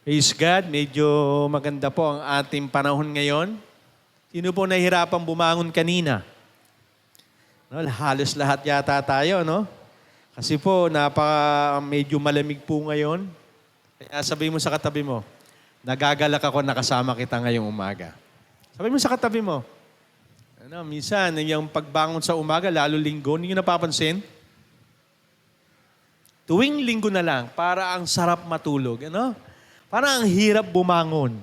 Praise God, medyo maganda po ang ating panahon ngayon. Sino po nahihirapang bumangon kanina? No, halos lahat yata tayo, no? Kasi po, medyo malamig po ngayon. Kaya sabihin mo sa katabi mo, nagagalak ako nakasama kita ngayong umaga. Sabihin mo sa katabi mo, minsan, yung pagbangon sa umaga, lalo linggo, hindi nyo napapansin? Tuwing linggo na lang, para ang sarap matulog, Parang ang hirap bumangon.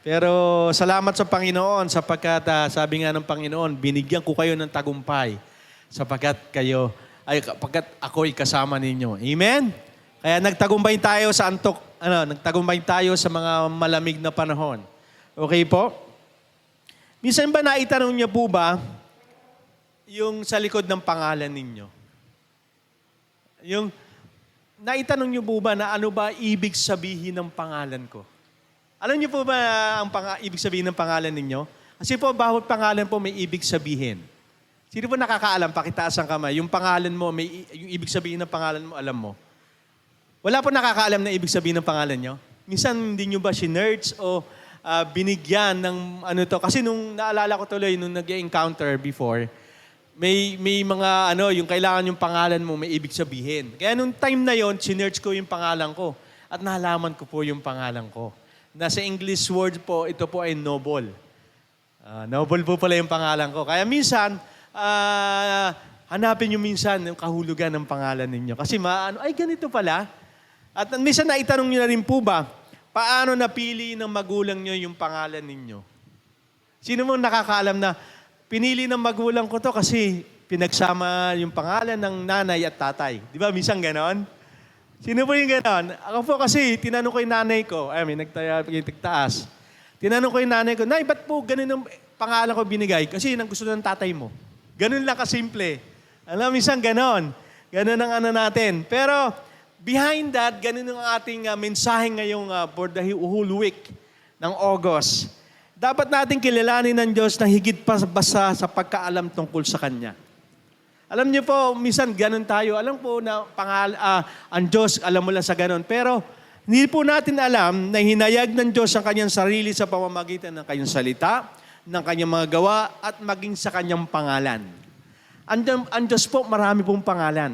Pero salamat sa Panginoon sapagkat sabi nga ng Panginoon, binigyan ko kayo ng tagumpay sapagkat ako'y kasama ninyo. Amen? Kaya nagtagumpay tayo sa nagtagumpay tayo sa mga malamig na panahon. Okay po? Minsan ba naitanong niyo po ba yung sa likod ng pangalan ninyo? Naitanong niyo po ba na ano ba ibig sabihin ng pangalan ko? Alam niyo po ba ang ibig sabihin ng pangalan ninyo? Kasi po, bawat pangalan po may ibig sabihin. Sino po nakakaalam? Pakitaas ang kamay. Yung pangalan mo, yung ibig sabihin ng pangalan mo, alam mo. Wala po nakakaalam na ibig sabihin ng pangalan nyo? Minsan, hindi nyo ba sinerch o binigyan ng to? Kasi nung naalala ko tuloy, nung nag-encounter before, may mga yung kailangan yung pangalan mo, may ibig sabihin. Kaya nung time na yon, sinerch ko yung pangalan ko at nalaman ko po yung pangalan ko. Nasa English word po, ito po ay noble. Noble po pala yung pangalan ko. Kaya minsan, hanapin nyo minsan yung kahulugan ng pangalan ninyo. Kasi ganito pala. At minsan naitanong nyo na rin po ba, paano napili ng magulang nyo yung pangalan ninyo? Sino mo nakakaalam na, pinili ng magulang ko to kasi pinagsama yung pangalan ng nanay at tatay. Di ba? Minsan ganon. Sino po yung ganon? Ako po kasi, tinanong ko yung nanay ko. May nagtaas. Tinanong ko yung nanay ko, Nay, ba't po ganon ang pangalan ko binigay? Kasi yun ang gusto ng tatay mo. Ganon lang kasimple. Minsan ganon. Ganon ang natin. Pero, behind that, ganon ang ating mensahe ngayong for the whole week ng August. Dapat natin kilalanin ng Diyos na higit pa basta sa pagkaalam tungkol sa Kanya. Alam niyo po, minsan ganun tayo. Alam po na ang Diyos, alam mo lang sa ganun. Pero hindi po natin alam na hinayag ng Diyos ang Kanyang sarili sa pamamagitan ng Kanyang salita, ng Kanyang mga gawa, at maging sa Kanyang pangalan. Ang Diyos po, marami pong pangalan.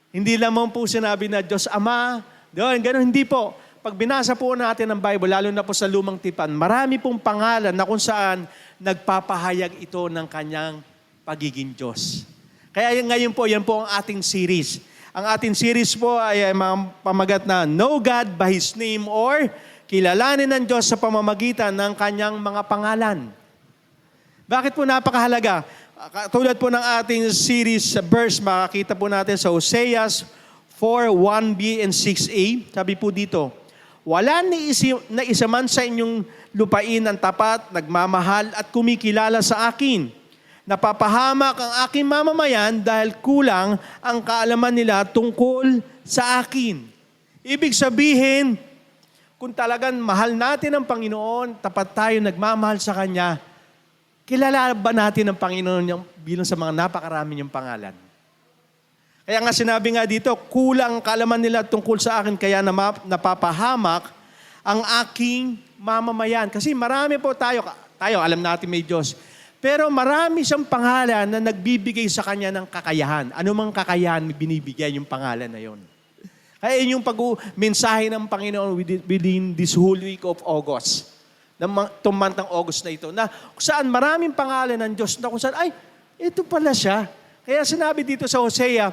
Hindi lamang po sinabi na Diyos Ama, ganun, hindi po. Pag binasa po natin ang Bible, lalo na po sa Lumang Tipan, marami pong pangalan na kung saan nagpapahayag ito ng Kanyang pagiging Diyos. Kaya ngayon po, yan po ang ating series. Ang ating series po ay pamagat na Know God by His Name or kilalanin ng Diyos sa pamamagitan ng Kanyang mga pangalan. Bakit po napakahalaga? Tulad po ng ating series verse, makakita po natin sa Hosea 4:1b and 6a. Sabi po dito, wala na isa man sa inyong lupain ang tapat, nagmamahal at kumikilala sa akin. Napapahamak ang aking mamamayan dahil kulang ang kaalaman nila tungkol sa akin. Ibig sabihin, kung talagang mahal natin ang Panginoon, tapat tayo nagmamahal sa Kanya, kilala ba natin ang Panginoon bilang sa mga napakarami niyang pangalan? Kaya nga sinabi nga dito, kulang ang kaalaman nila tungkol sa akin, kaya napapahamak ang aking mamamayan. Kasi marami po tayo, alam natin may Diyos. Pero marami siyang pangalan na nagbibigay sa Kanya ng kakayahan. Ano mang kakayahan binibigyan yung pangalan na yon. Kaya yun yung mensahe ng Panginoon within this whole week of August. Itong month ng August na ito. Na kung saan maraming pangalan ng Diyos na kung saan, ito pala siya. Kaya sinabi dito sa Hosea,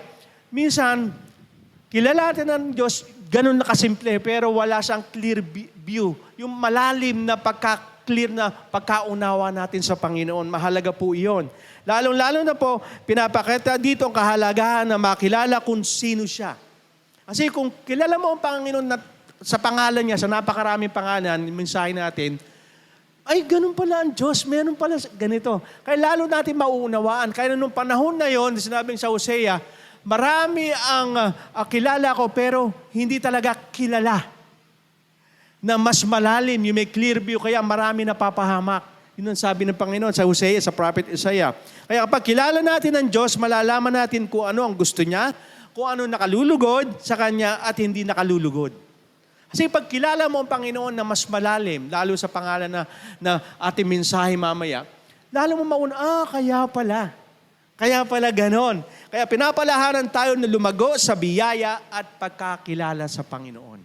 minsan, kilala natin ng Diyos, ganun na kasimple, pero wala siyang clear view. Yung malalim na clear na pagkaunawa natin sa Panginoon. Mahalaga po iyon. Lalong-lalo na po, pinapakita dito ang kahalagahan na makilala kung sino siya. Kasi kung kilala mo ang Panginoon sa pangalan niya, sa napakaraming pangalan, mensahe natin, ganun pala ang Diyos, meron pala ganito. Kaya lalo natin mauunawaan. Kaya nung panahon na yon, sinabing sa Hosea, marami ang kilala ko, pero hindi talaga kilala. Na mas malalim, yung may clear view, kaya marami napapahamak. Yun ang sabi ng Panginoon sa Hosea, sa Prophet Isaiah. Kaya kapag kilala natin ang Diyos, malalaman natin kung ano ang gusto niya, kung ano nakalulugod sa Kanya at hindi nakalulugod. Kasi pag kilala mo ang Panginoon na mas malalim, lalo sa pangalan na ating mensahe mamaya, lalo mo mauna, kaya pala. Kaya pala ganon. Kaya pinapalahanan tayo na lumago sa biyaya at pagkakilala sa Panginoon.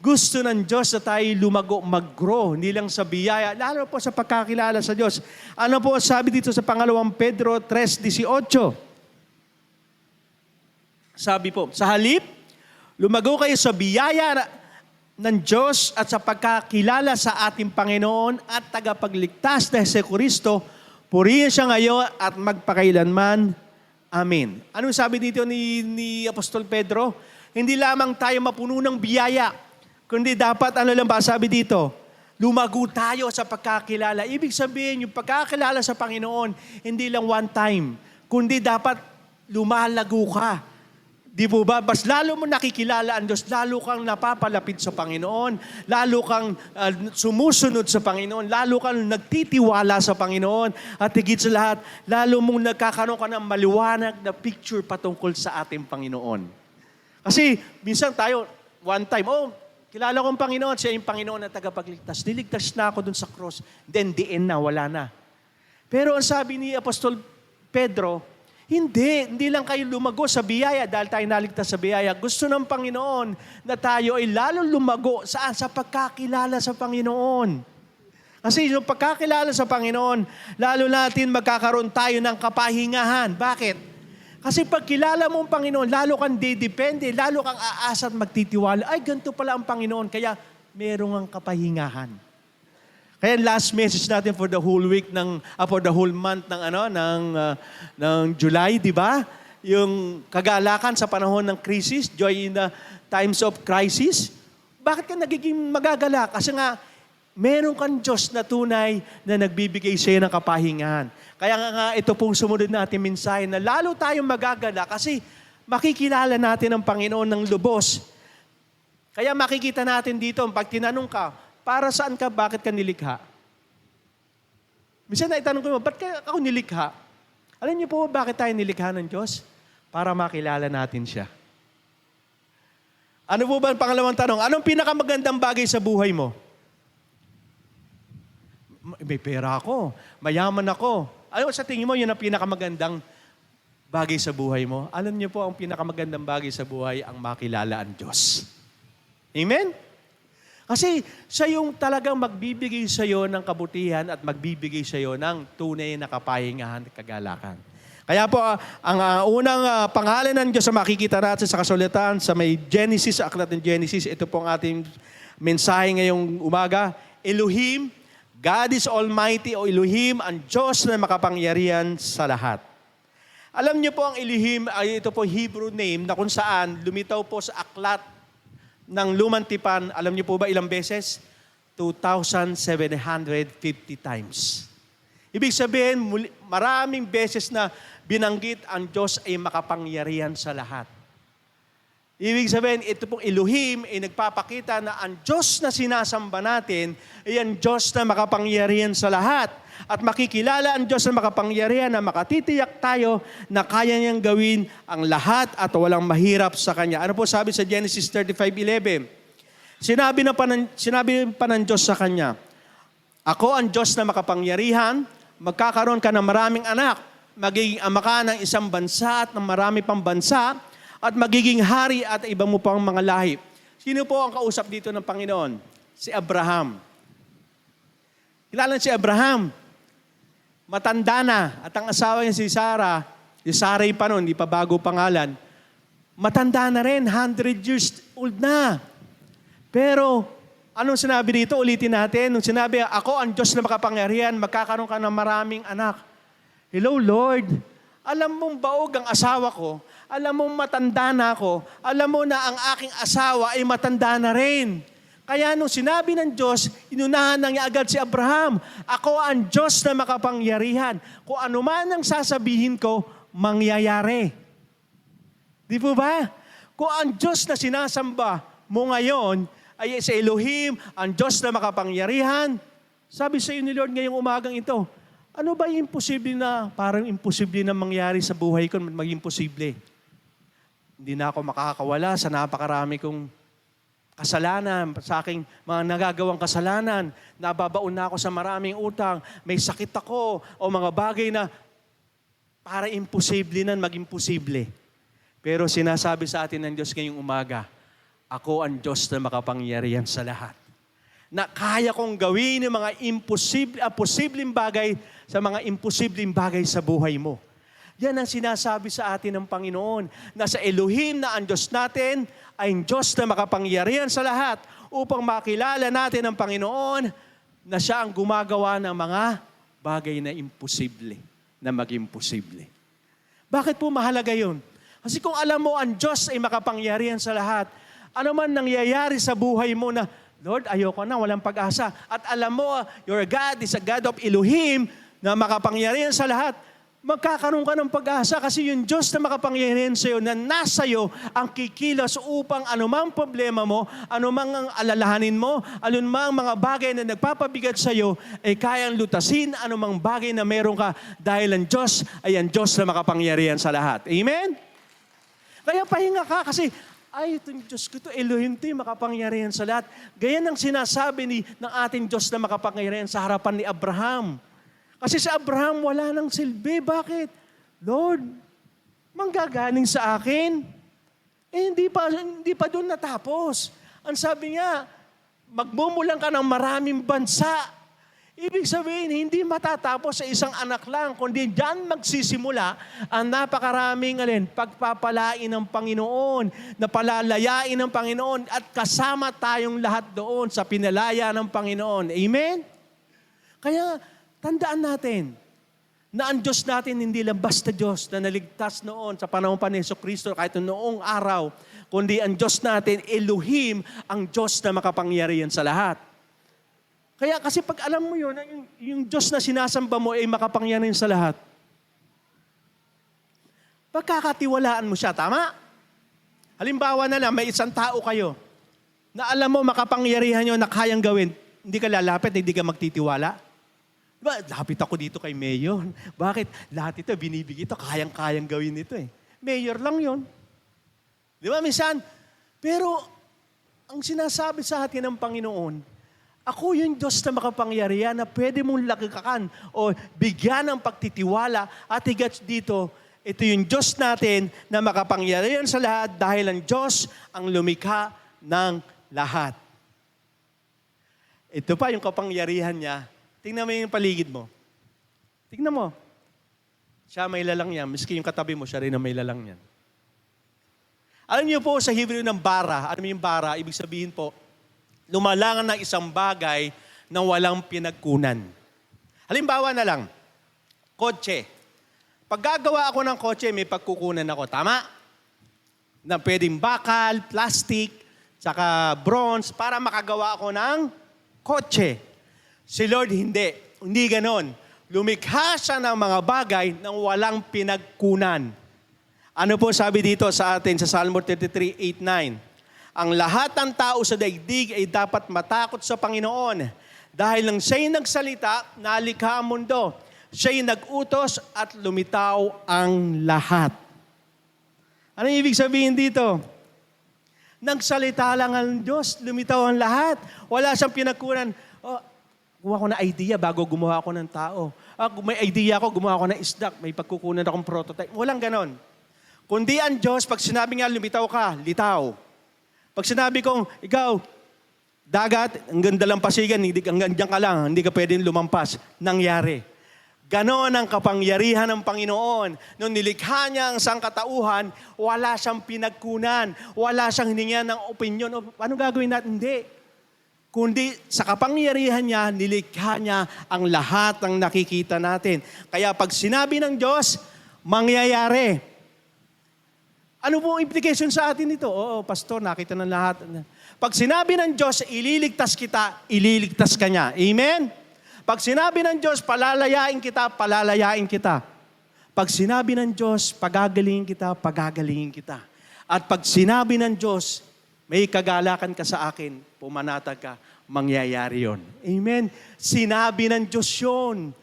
Gusto ng Diyos na tayo lumago, mag-grow, hindi lang sa biyaya, lalo po sa pagkakilala sa Diyos. Ano po sabi dito sa 2 Pedro 3:18? Sabi po, sa halip, lumago kayo sa biyaya ng Diyos at sa pagkakilala sa ating Panginoon at tagapagligtas na Jesucristo, purihin siya ngayon at magpakailanman. Amen. Anong sabi dito ni Apostol Pedro? Hindi lamang tayo mapuno ng biyaya, kundi dapat, ano lang ba sabi dito? Lumago tayo sa pagkakilala. Ibig sabihin, yung pagkakilala sa Panginoon, hindi lang one time, kundi dapat lumalago ka. Di po ba? Mas lalo mo nakikilala ang Diyos, lalo kang napapalapit sa Panginoon, lalo kang sumusunod sa Panginoon, lalo kang nagtitiwala sa Panginoon, at higit sa lahat, lalo mong nagkakaroon ka ng maliwanag na picture patungkol sa ating Panginoon. Kasi minsan tayo, one time, kilala ko ang Panginoon, siya yung Panginoon na tagapagligtas. Niligtas na ako dun sa cross, then the end na, wala na. Pero ang sabi ni Apostol Pedro, hindi lang kayo lumago sa biyaya dahil tayo naligtas sa biyaya. Gusto ng Panginoon na tayo ay lalo lumago saan? Sa pagkakilala sa Panginoon. Kasi yung pagkakilala sa Panginoon, lalo natin magkakaroon tayo ng kapahingahan. Bakit? Kasi pag kilala mo ang Panginoon, lalo kang didepende, lalo kang aasa at magtitiwala. Ay, ganito pala ang Panginoon, kaya merong ang kapahingahan. Kaya last message natin for the whole week for the whole month ng July, di ba? Yung kagalakan sa panahon ng crisis, joy in the times of crisis. Bakit ka nagiging magagala? Kasi nga, meron kang Diyos na tunay na nagbibigay sa iyo ng kapahingahan. Kaya nga ito pong sumunod natin mensahe na lalo tayong magagala kasi makikilala natin ang Panginoon ng lubos. Kaya makikita natin dito, pag tinanong ka, para saan ka, bakit ka nilikha? Minsan na itanong ko, ba't ako nilikha? Alam niyo po bakit tayo nilikha ng Diyos? Para makilala natin siya. Ano po ba ang pangalawang tanong? Anong pinakamagandang bagay sa buhay mo? May pera ako, mayaman ako. Ano sa tingin mo yun ang pinakamagandang bagay sa buhay mo? Alam niyo po, ang pinakamagandang bagay sa buhay ang makilala ang Diyos. Amen? Kasi siya yung talagang magbibigay sa iyo ng kabutihan at magbibigay sa iyo ng tunay na kapahingahan at kagalakan. Kaya po, ang unang pangalan ng Diyos na makikita natin sa kasulatan, sa may Genesis, sa aklat ng Genesis, ito po ang ating mensahe ngayong umaga, Elohim, God is Almighty o Elohim, ang Diyos na makapangyarihan sa lahat. Alam niyo po ang Elohim, ay ito po Hebrew name na kung saan lumitaw po sa aklat ng Lumang Tipan, alam niyo po ba ilang beses? 2,750 times. Ibig sabihin, maraming beses na binanggit ang Diyos ay makapangyarihan sa lahat. Ibig sabihin, ito pong Elohim ay nagpapakita na ang Diyos na sinasamba natin ay ang Diyos na makapangyarihan sa lahat. At makikilala ang Diyos na makapangyarihan na makatitiyak tayo na kaya niyang gawin ang lahat at walang mahirap sa Kanya. Ano po sabi sa Genesis 35:11? Sinabi pa ng Diyos sa Kanya, ako ang Diyos na makapangyarihan, magkakaroon ka ng maraming anak, magiging ama ka ng isang bansa at ng marami pang bansa, at magiging hari at iba mo pang mga lahi. Sino po ang kausap dito ng Panginoon? Si Abraham. Kilala si Abraham. Matanda na. At ang asawa niya si Sarah, si Sarai pa noon, hindi pa bago pangalan, matanda na rin, 100 years old na. Pero, anong sinabi dito? Ulitin natin. Nung sinabi, ako ang Diyos na makapangyarihan, magkakaroon ka ng maraming anak. Hello, Lord. Alam mong baog ang asawa ko. Alam mong matanda na ako. Alam mo na ang aking asawa ay matanda na rin. Kaya nung sinabi ng Diyos, inunahan na niya agad si Abraham, ako ang Diyos na makapangyarihan. Kung ano man ang sasabihin ko, mangyayari. Di po ba? Kung ang Diyos na sinasamba mo ngayon ay sa Elohim, ang Diyos na makapangyarihan, sabi sa iyo ni Lord ngayong umagang ito, ano ba yung imposible na, parang imposible na mangyari sa buhay ko, maging posible? Hindi na ako makakawala sa napakarami kong kasalanan, sa aking mga nagagawang kasalanan, nababaon na ako sa maraming utang, may sakit ako, o mga bagay na para imposible nan maging posible. Pero sinasabi sa atin ng Diyos ngayong umaga, ako ang Diyos na makapangyarihan sa lahat. Na kaya kong gawin yung mga posibleng bagay sa mga imposibleng bagay sa buhay mo. Yan ang sinasabi sa atin ng Panginoon, na sa Elohim na ang Diyos natin ay ang Diyos na makapangyarihan sa lahat upang makilala natin ang Panginoon na siya ang gumagawa ng mga bagay na imposible, na maging posible. Bakit po mahalaga yun? Kasi kung alam mo ang Diyos ay makapangyarihan sa lahat, ano man nangyayari sa buhay mo na, Lord, ayoko na, walang pag-asa. At alam mo, your God is a God of Elohim na makapangyarihan sa lahat, magkakaroon ka ng pag-asa kasi yung Diyos na makapangyarihan sa iyo, na nasa iyo ang kikilos upang anumang problema mo, anumang ang alalahanin mo, anumang mga bagay na nagpapabigat sa iyo, ay kayang lutasin anumang bagay na meron ka dahil ang Diyos ay ang Diyos na makapangyarihan sa lahat. Amen? Kaya pahinga ka kasi, ay, itong Diyos ko, ito Elohim ito, makapangyarihan sa lahat. Ganyan ang sinasabi ng ating Diyos na makapangyarihan sa harapan ni Abraham. Kasi sa Abraham, wala nang silbi. Bakit? Lord, manggagaling sa akin? Hindi pa doon natapos. Ang sabi niya, magmumulang ka ng maraming bansa. Ibig sabihin, hindi matatapos sa isang anak lang, kundi diyan magsisimula ang napakaraming pagpapalain ng Panginoon, na palalayain ng Panginoon, at kasama tayong lahat doon sa pinalaya ng Panginoon. Amen? Kaya, tandaan natin na ang Diyos natin hindi lang basta Diyos na naligtas noon sa panahon pa ni Jesucristo kahit noong araw, kundi ang Diyos natin, Elohim, ang Diyos na makapangyarihan sa lahat. Kaya kasi pag alam mo yun, yung Diyos na sinasamba mo ay makapangyarihan sa lahat, pagkakatiwalaan mo siya, tama? Halimbawa na lang, may isang tao kayo na alam mo makapangyarihan yun na kayang gawin, hindi ka lalapit, hindi ka magtitiwala. Diba, lapit ako dito kay Mayor. Bakit? Lahat ito, binibigay ito, kayang-kayang gawin ito eh. Mayor lang yun. Di ba, minsan? Pero, ang sinasabi sa atin ng Panginoon, ako yung Diyos na makapangyarihan na pwede mong lakakan o bigyan ng pagtitiwala at higit dito, ito yung Diyos natin na makapangyarihan sa lahat dahil ang Diyos ang lumikha ng lahat. Ito pa yung kapangyarihan niya. Tingnan mo yung paligid mo. Tingnan mo. Siya may lalang yan. Miski yung katabi mo, siya rin ang may lalang yan. Alam niyo po sa Hebrew ng bara, ano yung bara? Ibig sabihin po, lumalangan ng isang bagay na walang pinagkunan. Halimbawa na lang, kotse. Pag gagawa ako ng kotse, may pagkukunan ako. Tama? Na pwedeng bakal, plastic, saka bronze, para makagawa ako ng kotse. Si Lord, hindi. Hindi ganon. Lumikha siya ng mga bagay nang walang pinagkunan. Ano po sabi dito sa atin sa Psalm 33:8-9? Ang lahat ng tao sa daigdig ay dapat matakot sa Panginoon dahil nang siya'y nagsalita, nalikha ang mundo. Siya'y nag-utos at lumitaw ang lahat. Ano ibig sabihin dito? Nagsalita lang ang Diyos, lumitaw ang lahat. Wala siyang pinagkunan. Oh, gumawa ko ng idea bago gumawa ako ng tao. May idea ako, gumawa ko ng isdak, may pagkukunan akong prototype. Walang ganon. Kundi ang Diyos, pag sinabi nga lumitaw ka, litaw. Pag sinabi kong, ikaw, dagat, ang ganda lang pasigan, hanggang dyan ka lang, hindi ka pwedeng lumampas, nangyari. Ganon ang kapangyarihan ng Panginoon. Nung nilikha niya ang sangkatauhan, wala siyang pinagkunan, wala siyang hiningan ng opinion. Ano gagawin natin? Hindi. Kundi sa kapangyarihan niya, nilikha niya ang lahat ng nakikita natin. Kaya pag sinabi ng Diyos, mangyayari. Ano po ang implication sa atin nito? Oo, pastor, nakita ng lahat. Pag sinabi ng Diyos, ililigtas kita, ililigtas ka niya. Amen? Pag sinabi ng Diyos, palalayain kita, palalayain kita. Pag sinabi ng Diyos, pagagalingin kita, pagagalingin kita. At pag sinabi ng Diyos, may kagalakan ka sa akin, pumanatag ka, mangyayari yon. Amen? Sinabi ng Diyos yun.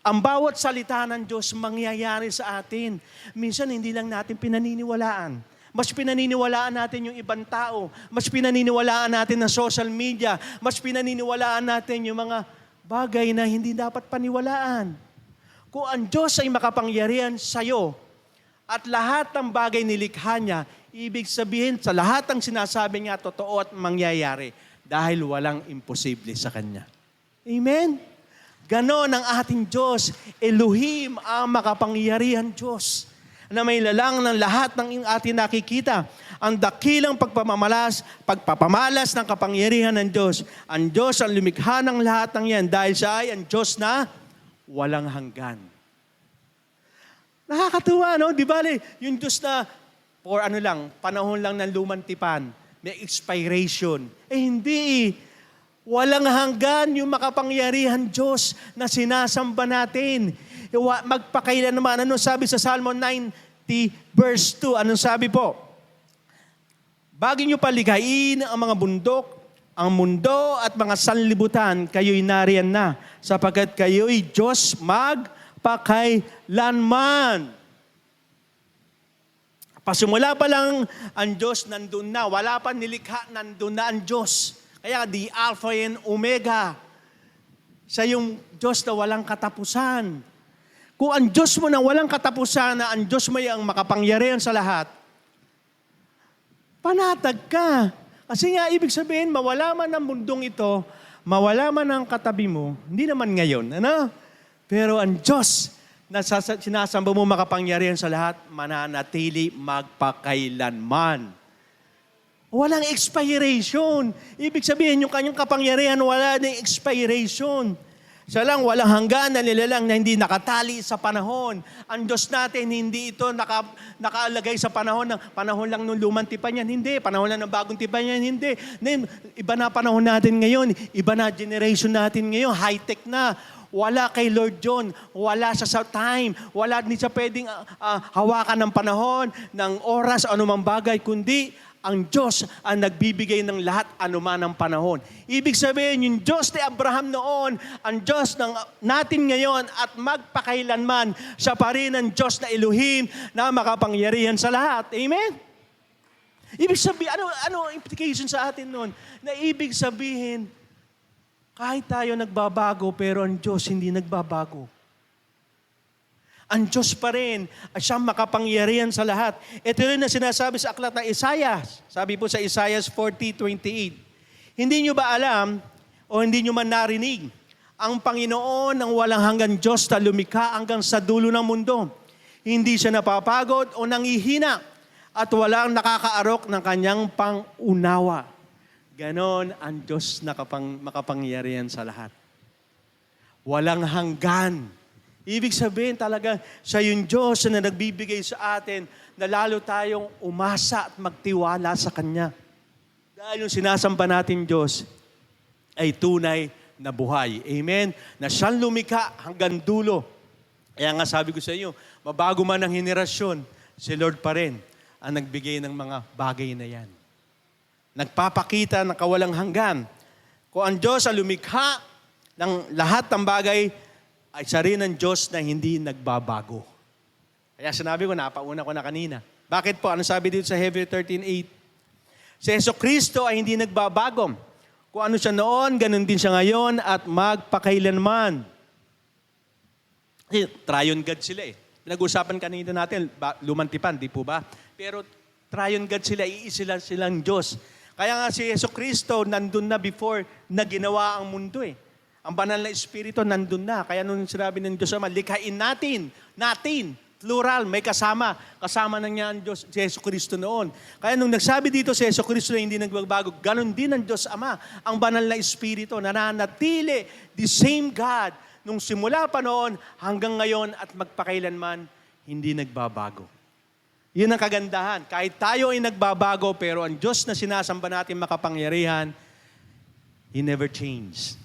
Ang bawat salita ng Diyos mangyayari sa atin. Minsan hindi lang natin pinaniniwalaan. Mas pinaniniwalaan natin yung ibang tao. Mas pinaniniwalaan natin ang social media. Mas pinaniniwalaan natin yung mga bagay na hindi dapat paniwalaan. Kung ang Diyos ay makapangyarihan sa'yo at lahat ng bagay nilikha niya, ibig sabihin sa lahat ng sinasabi niya, totoo at mangyayari dahil walang imposible sa Kanya. Amen? Ganon ang ating Diyos. Elohim ang makapangyarihan Diyos na may lalang ng lahat ng ating nakikita. Ang dakilang pagpapamalas ng kapangyarihan ng Diyos. Ang Diyos ang lumikha ng lahat ng yan dahil siya ay ang Diyos na walang hanggan. Nakakatuwa, no? Di ba, yung Diyos na panahon lang ng lumang tipan, may expiration. Hindi. Walang hanggan yung makapangyarihan Diyos na sinasamba natin. Magpakailan naman. Ano sabi sa Salmo 90 verse 2? Anong sabi po? Bago nyo palighain ang mga bundok, ang mundo at mga sanlibutan, kayo'y nariyan na, sapagkat kayo'y Diyos magpakailanman. Pasimula pa lang ang Diyos nandun na. Wala pa nilikha, nandun na ang Diyos. Kaya the Alpha and Omega. Siya yung Diyos na walang katapusan. Kung ang Diyos mo na walang katapusan, na ang Diyos mo ang makapangyarihan sa lahat, panatag ka. Kasi nga, ibig sabihin, mawala man ang mundong ito, mawala man ang katabi mo, hindi naman ngayon, ano? Pero ang Diyos na sinasamba mo makapangyarihan sa lahat, mananatili magpakailanman. Walang expiration. Ibig sabihin, yung kanyang kapangyarihan, wala na expiration. Siya lang, walang hanggan na nilalang na hindi nakatali sa panahon. Ang Diyos natin, hindi ito nakalagay sa panahon lang nung lumang tipan yan. Hindi. Panahon lang ng bagong tipan yan. Hindi. Iba na panahon natin ngayon. Iba na generation natin ngayon. High-tech na. Wala kay Lord John. Wala siya sa time. Wala din siya pwedeng hawakan ng panahon, ng oras, anumang bagay, kundi ang Diyos ang nagbibigay ng lahat anuman ang panahon. Ibig sabihin, yung Diyos ni Abraham noon, ang Diyos natin ngayon at magpakailanman, siya pa rin ang Diyos na Elohim na makapangyarihan sa lahat. Amen? Ibig sabihin, ano implication sa atin noon? Na ibig sabihin, kahit tayo nagbabago, pero ang Diyos hindi nagbabago. Ang Diyos pa rin, siya makapangyarihan sa lahat. Ito rin na sinasabi sa aklat ng Isaiah. Sabi po sa Isaiah 40:28. Hindi nyo ba alam o hindi nyo man narinig, ang Panginoon ang walang hanggan Diyos na lumikha hanggang sa dulo ng mundo. Hindi siya napapagod o nangihina at walang nakakaarok ng kanyang pangunawa. Ganon ang Diyos na makapangyarihan sa lahat. Walang hanggan. Ibig sabihin talaga, siya yung Diyos na nagbibigay sa atin na lalo tayong umasa at magtiwala sa Kanya. Dahil yung sinasamba natin Diyos ay tunay na buhay. Amen? Na siyang lumikha hanggang dulo. Kaya nga sabi ko sa inyo, mabago man ang henerasyon, si Lord pa rin ang nagbigay ng mga bagay na yan. Nagpapakita ng kawalang hanggan. Kung ang Diyos ang lumikha ng lahat ng bagay, ay siya rin ang Diyos na hindi nagbabago. Kaya sinabi ko, napauna ko na kanina. Bakit po? Ano sabi dito sa Hebrews 13:8? Si Jesucristo ay hindi nagbabago. Kung ano siya noon, ganun din siya ngayon at magpakailanman. Triune God sila eh. Pinag-usapan kanina natin, lumang tipan, di po ba? Pero triune God sila, iisa silang Diyos. Kaya nga si Jesucristo nandun na before na ginawa ang mundo eh. Ang banal na Espiritu nandun na. Kaya nung sinabi ng Diyos Ama, likhain natin, plural, may kasama. Kasama na niya ang Diyos, si Jesucristo noon. Kaya nung nagsabi dito si Jesucristo na hindi nagbabago, ganun din ang Diyos Ama. Ang banal na Espiritu, nananatili, the same God, nung simula pa noon hanggang ngayon at magpakailanman, hindi nagbabago. Yun ang kagandahan. Kahit tayo ay nagbabago, pero ang Diyos na sinasamba natin makapangyarihan, He never changed.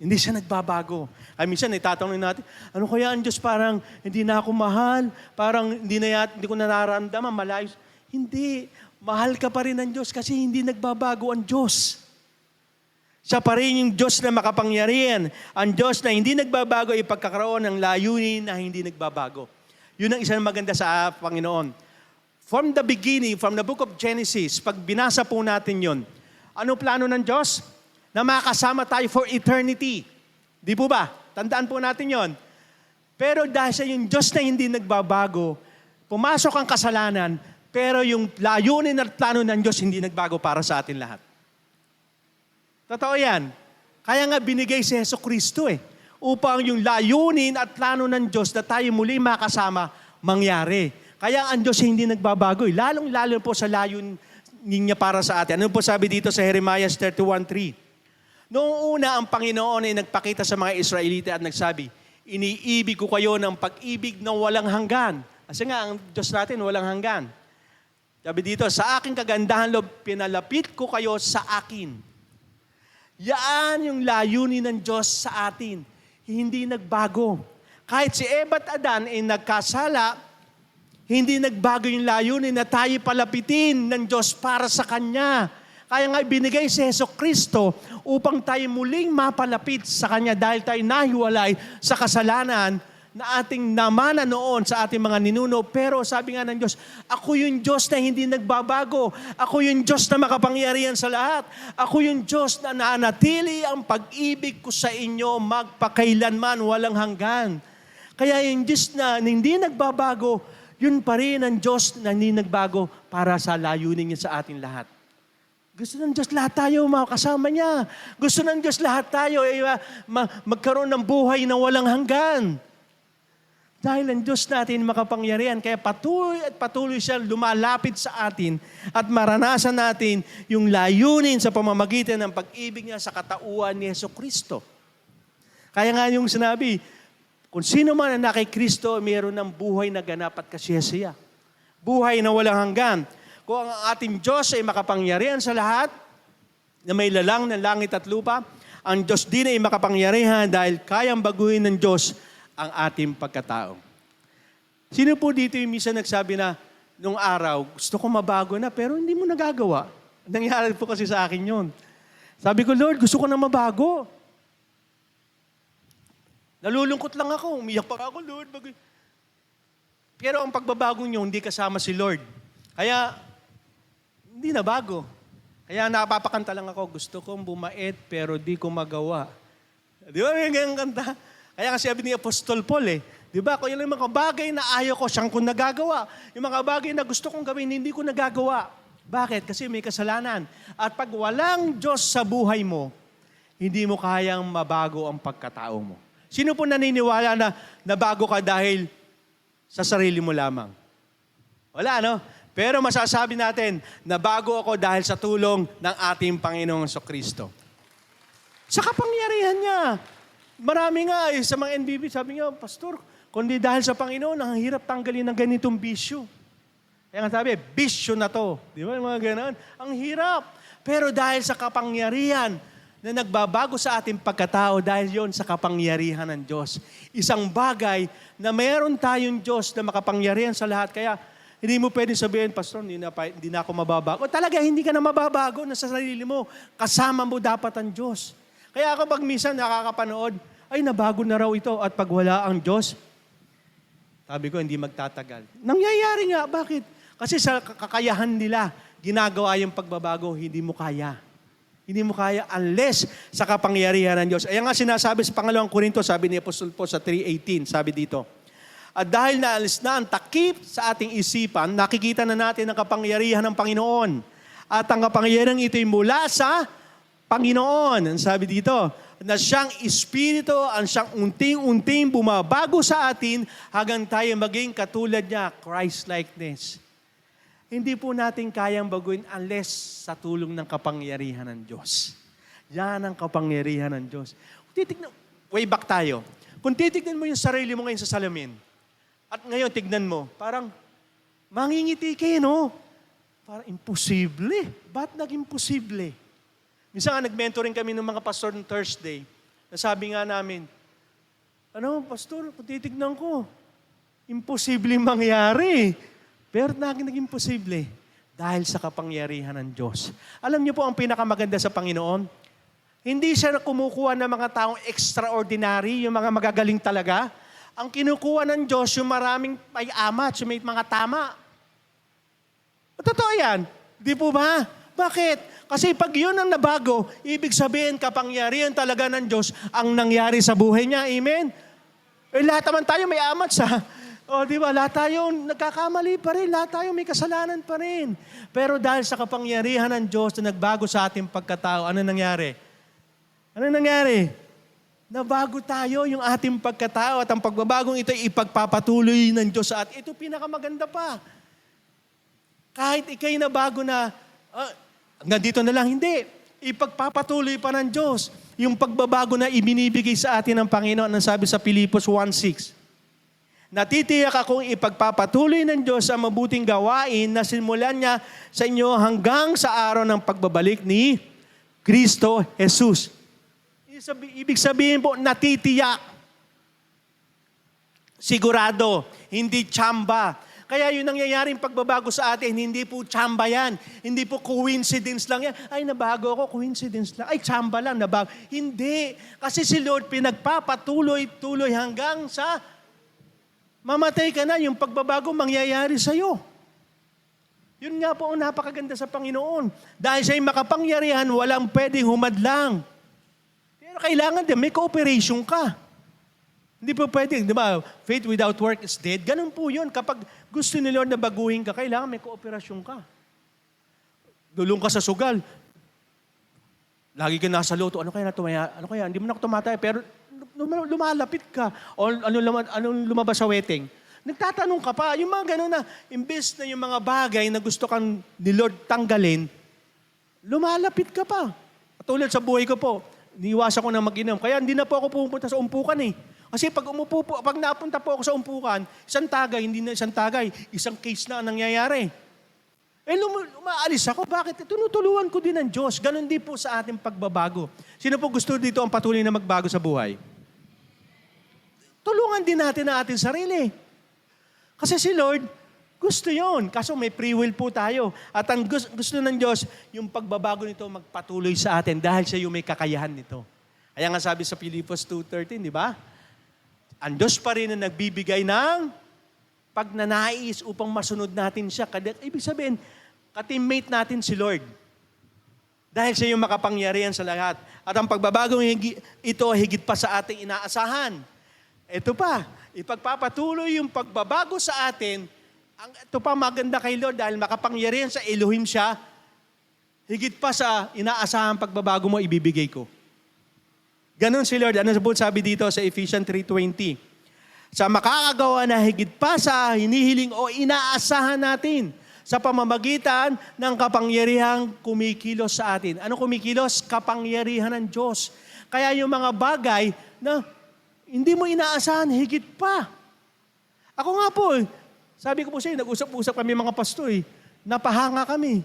Hindi siya nagbabago. Ay minsan itatanong natin, ano kaya ang Diyos parang hindi na ako mahal, parang hindi ko na nararamdaman, malayo. Hindi. Mahal ka pa rin ng Diyos kasi hindi nagbabago ang Diyos. Siya pa rin yung Diyos na makapangyarihan. Ang Diyos na hindi nagbabago ay pagkakaroon ng layunin na hindi nagbabago. Yun ang isang maganda sa Panginoon. From the beginning, from the book of Genesis, pag binasa po natin yon, ano plano ng Diyos? Na makasama tayo for eternity. Di po ba? Tandaan po natin yon. Pero dahil sa yung Diyos na hindi nagbabago, pumasok ang kasalanan, pero yung layunin at plano ng Diyos hindi nagbago para sa atin lahat. Totoo yan. Kaya nga binigay si Jesucristo upang yung layunin at plano ng Diyos na tayo muli makasama mangyari. Kaya ang Diyos hindi nagbabago. Lalong-lalo po sa layunin niya para sa atin. Ano po sabi dito sa Jeremiah 31:3? Noong una, ang Panginoon ay nagpakita sa mga Israelita at nagsabi, iniibig ko kayo ng pag-ibig na walang hanggan. Kasi nga, ang Diyos natin walang hanggan. Sabi dito, sa aking kagandahan loob, pinalapit ko kayo sa akin. Yaan yung layunin ng Diyos sa atin. Hindi nagbago. Kahit si Eva at Adan ay nagkasala, hindi nagbago yung layunin na tayo palapitin ng Diyos para sa Kanya. Kaya nga binigay si Jesucristo upang tayo muling mapalapit sa Kanya dahil tayo nahiwalay sa kasalanan na ating namana noon sa ating mga ninuno. Pero sabi nga ng Diyos, ako yung Diyos na hindi nagbabago. Ako yung Diyos na makapangyarihan sa lahat. Ako yung Diyos na nanatili ang pag-ibig ko sa inyo magpakailanman, walang hanggan. Kaya yung Diyos na hindi nagbabago, yun pa rin ang Diyos na hindi nagbago para sa layunin niya sa ating lahat. Gusto ng Diyos lahat tayo makasama niya. Gusto ng Diyos lahat tayo magkaroon ng buhay na walang hanggan. Dahil ang Diyos natin makapangyarihan, kaya patuloy at patuloy siya lumalapit sa atin at maranasan natin yung layunin sa pamamagitan ng pag-ibig niya sa katauhan ni Jesucristo. Kaya nga yung sinabi, kung sino man na kay Kristo, mayroon ng buhay na ganap at kasiyasiya. Buhay na walang hanggan. Kung ang ating Diyos ay makapangyarihan sa lahat, na may lalang ng langit at lupa, ang Diyos din ay makapangyarihan dahil kayang baguhin ng Diyos ang ating pagkatao. Sino po dito yung minsan nagsabi na, nung araw, gusto ko mabago na, pero hindi mo nagagawa. Nangyari po kasi sa akin yun. Sabi ko, Lord, gusto ko na mabago. Nalulungkot lang ako, umiyak pa ako, Lord. Pero ang pagbabagong nyo, hindi kasama si Lord. Kaya, hindi na bago. Kaya napapakanta lang ako, gusto kong bumait, pero di ko magawa. Di ba may ganyan kanta? Kaya kasi sabi ni Apostol Paul di ba? Kung yung mga bagay na ayaw ko, siyang kong nagagawa. Yung mga bagay na gusto kong gawin, hindi ko nagagawa. Bakit? Kasi may kasalanan. At pag walang Diyos sa buhay mo, hindi mo kayang mabago ang pagkatao mo. Sino po naniniwala na nabago ka dahil sa sarili mo lamang? Wala, no? Pero masasabi natin, nabago ako dahil sa tulong ng ating Panginoong Jesucristo. Sa kapangyarihan niya. Marami nga sa mga NBB, sabi niya, Pastor, kundi dahil sa Panginoon, ang hirap tanggalin ng ganitong bisyo. Kaya nga sabi, bisyo na to. Di ba? Mga ganun. Ang hirap. Pero dahil sa kapangyarihan na nagbabago sa ating pagkatao, dahil yon sa kapangyarihan ng Diyos. Isang bagay na mayroon tayong Diyos na makapangyarihan sa lahat. Kaya hindi mo pwedeng sabihin, Pastor, hindi na ako mababago. Talaga, hindi ka na mababago na sa sarili mo. Kasama mo dapat ang Diyos. Kaya ako pag minsan nakakapanood, ay nabago na raw ito at pag wala ang Diyos, sabi ko hindi magtatagal. Nangyayari nga, bakit? Kasi sa kakayahan nila, ginagawa yung pagbabago, hindi mo kaya. Hindi mo kaya unless sa kapangyarihan ng Diyos. Ayan nga sinasabi sa pangalawang Korinto, sabi ni Apostol Paul sa 3:18, sabi dito, at dahil naalis na ang takip sa ating isipan, nakikita na natin ang kapangyarihan ng Panginoon. At ang kapangyarihan ito'y mula sa Panginoon. Sabi dito, na siyang Espiritu, ang siyang unting-unting bumabago sa atin hanggang tayo maging katulad niya, Christ-likeness. Hindi po natin kayang baguhin unless sa tulong ng kapangyarihan ng Diyos. Yan ang kapangyarihan ng Diyos. Way back tayo. Kung titignan mo yung sarili mo ngayon sa salamin, at ngayon tignan mo, parang mangingiti kayo, no? Parang imposible. Ba't naging posible? Minsan nga nag-mentoring kami ng mga pastor ng Thursday. Nasabi nga namin, Pastor, kung titignan ko, imposible mangyari. Pero naging imposible dahil sa kapangyarihan ng Diyos. Alam niyo po ang pinakamaganda sa Panginoon? Hindi siya kumukuha ng mga taong extraordinary, yung mga magagaling talaga. Ang kinukuha ng Diyos, yung maraming may amat, yung may mga tama. Totoo yan. Di po ba? Bakit? Kasi pag yun ang nabago, ibig sabihin kapangyarihan talaga ng Diyos ang nangyari sa buhay niya. Amen? Lahat naman tayo may amat sa... O, di ba? Lahat tayo nagkakamali pa rin. Lahat tayo may kasalanan pa rin. Pero dahil sa kapangyarihan ng Diyos na nagbago sa ating pagkatao, ano nangyari? Ano nangyari? Nabago tayo yung ating pagkatao at ang pagbabagong ito ay ipagpapatuloy ng Diyos sa atin. Ito pinakamaganda pa. Kahit ikay nabago na, hanggang dito na lang, hindi. Ipagpapatuloy pa ng Diyos yung pagbabago na ibinibigay sa atin ng Panginoon. Ang sabi sa Filipos 1:6. Natitiyak akong ipagpapatuloy ng Diyos ang mabuting gawain na simulan niya sa inyo hanggang sa araw ng pagbabalik ni Kristo Jesus. Ibig sabihin po, natitiyak. Sigurado, hindi tsamba. Kaya yung nangyayaring pagbabago sa atin, hindi po tsamba yan. Hindi po coincidence lang yan. Ay, nabago ako, coincidence lang. Ay, tsamba lang, nabago. Hindi. Kasi si Lord pinagpapatuloy-tuloy hanggang sa mamatay ka na, yung pagbabago mangyayari sa'yo. Yun nga po ang napakaganda sa Panginoon. Dahil siya'y makapangyarihan, walang pwedeng humadlang. Pero kailangan din, may cooperation ka. Hindi po pwedeng, di ba? Faith without work is dead. Ganun po yun. Kapag gusto ni Lord na baguhin ka, kailangan may kooperasyon ka. Dulong ka sa sugal. Lagi ka nasa loto. Ano kaya? Hindi mo na ako tumatay. Pero lumalapit ka. O anong lumabas sa wedding? Nagtatanong ka pa. Yung mga gano'n na, imbes na yung mga bagay na gusto kang ni Lord tanggalin, lumalapit ka pa. Tulad sa buhay ko po, niiwasan ko na mag-inom. Kaya hindi na po ako pumunta sa umpukan eh. Kasi pag napunta po ako sa umpukan, isang tagay, hindi na isang tagay, isang case na ang nangyayari. Umaalis ako. Bakit? Tinutulungan ko din ng Diyos. Ganon din po sa ating pagbabago. Sino po gusto dito ang patuloy na magbago sa buhay? Tulungan din natin ang ating sarili. Kasi si Lord, gusto yon. Kaso may free will po tayo. At ang gusto ng Diyos, yung pagbabago nito magpatuloy sa atin dahil siya yung may kakayahan nito. Kaya nga sabi sa Filipos 2:13, di ba? Ang Diyos pa rin na nagbibigay ng pagnanais upang masunod natin siya. Ibig sabihin, ka-teammate natin si Lord. Dahil siya yung makapangyarihan sa lahat. At ang pagbabagong ito higit pa sa ating inaasahan. Ito pa, ipagpapatuloy yung pagbabago sa atin. Ito pa maganda kay Lord dahil makapangyarihan sa Elohim siya, higit pa sa inaasahan pagbabago mo ibibigay ko. Ganon si Lord. Ano sabi dito sa Ephesians 3:20? Sa makakagawa na higit pa sa hinihiling o inaasahan natin sa pamamagitan ng kapangyarihang kumikilos sa atin. Ano kumikilos? Kapangyarihan ng Diyos. Kaya yung mga bagay na hindi mo inaasahan, higit pa. Ako nga po, sabi ko po sa inyo, nag-usap-usap kami mga pastor, napahanga kami.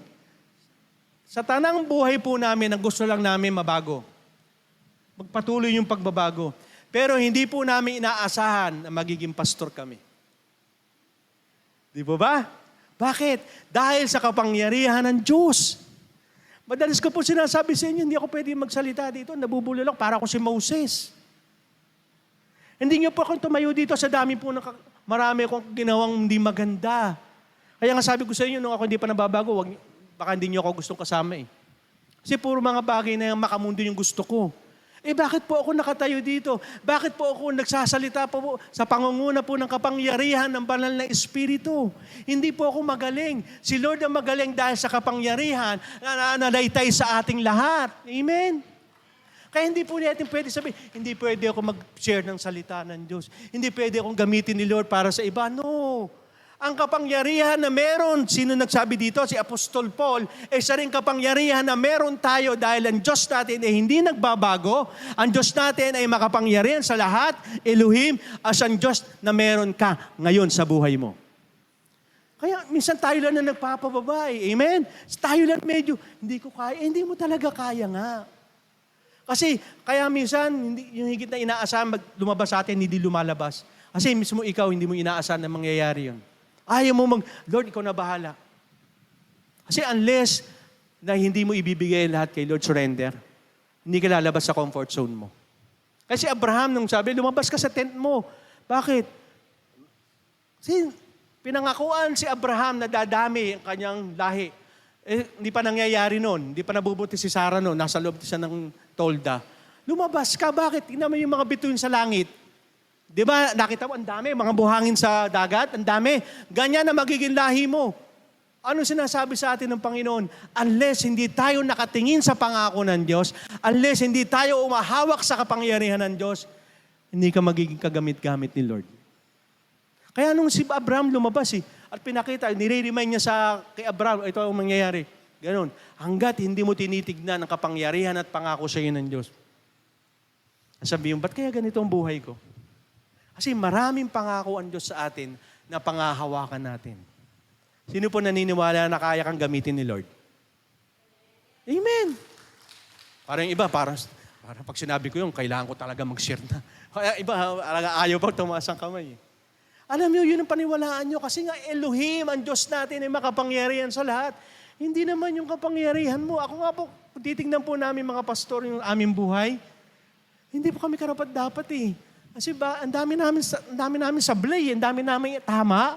Sa tanang buhay po namin, ang gusto lang namin mabago. Magpatuloy yung pagbabago. Pero hindi po namin inaasahan na magiging pastor kami. Di po ba? Bakit? Dahil sa kapangyarihan ng Diyos. Madalas ko po sinasabi sa inyo, hindi ako pwede magsalita dito, nabubulol ako, para ako si Moses. Hindi niyo po akong tumayo dito sa dami po, marami akong ginawang hindi maganda. Kaya nga sabi ko sa inyo, nung ako hindi pa nababago, baka hindi niyo ako gustong kasama eh. Kasi puro mga bagay na makamundo yung gusto ko. Bakit po ako nakatayo dito? Bakit po ako nagsasalita po sa pangunguna po ng kapangyarihan ng banal na Espiritu? Hindi po ako magaling. Si Lord ang magaling dahil sa kapangyarihan na nananalaytay sa ating lahat. Amen? Kaya hindi po natin pwede sabihin, hindi pwede ako mag-share ng salita ng Diyos. Hindi pwede akong gamitin ni Lord para sa iba. No. Ang kapangyarihan na meron, sino nagsabi dito? Si Apostol Paul, isa rin kapangyarihan na meron tayo dahil ang Diyos natin ay hindi nagbabago. Ang Diyos natin ay makapangyarihan sa lahat, Elohim, as ang Diyos na meron ka ngayon sa buhay mo. Kaya minsan tayo lang na nagpapababa eh. Amen? Tayo lang medyo, hindi ko kaya. Hindi mo talaga kaya nga. Kasi kaya minsan, yung higit na inaasahan lumabas sa atin, hindi lumalabas. Kasi mismo ikaw, hindi mo inaasahan na mangyayari yun. Ayaw mo Lord, ikaw na bahala. Kasi unless na hindi mo ibibigay lahat kay Lord, surrender, hindi ka lalabas sa comfort zone mo. Kasi Abraham, nung sabi, lumabas ka sa tent mo. Bakit? Kasi Pinangakuan si Abraham na dadami ang kanyang lahi. Hindi pa nangyayari noon. Hindi pa nabubuti si Sarah noon. Nasa loob siya ng tolda. Lumabas ka, bakit? Tingnan mo yung mga bituin sa langit. Di ba, nakita mo, ang dami, mga buhangin sa dagat, ang dami. Ganyan na magiging lahi mo. Ano sinasabi sa atin ng Panginoon? Unless hindi tayo nakatingin sa pangako ng Diyos, unless hindi tayo umahawak sa kapangyarihan ng Diyos, hindi ka magiging kagamit-gamit ni Lord. Kaya nung si Abraham lumabas at pinakita, nire-remind niya kay Abraham, ito ang mangyayari. Ganon. Hanggat hindi mo tinitignan ang kapangyarihan at pangako sa iyo ng Diyos. Sabi mo, ba't kaya ganito ang buhay ko? Kasi maraming pangako ang Diyos sa atin na pangahawakan natin. Sino po naniniwala na kaya kang gamitin ni Lord? Amen. Parang iba, parang pag sinabi ko yun, kailangan ko talaga mag-share na. Kaya iba, ayaw pa tumaas ang kamay. Alam niyo, yun ang paniwalaan niyo. Kasi nga Elohim, ang Diyos natin, ay makapangyarihan sa lahat. Hindi naman yung kapangyarihan mo. Ako nga po, titignan po namin mga pastor yung aming buhay. Hindi po kami karapat-dapat eh. Kasi ang dami namin sablay, ang dami namin tama.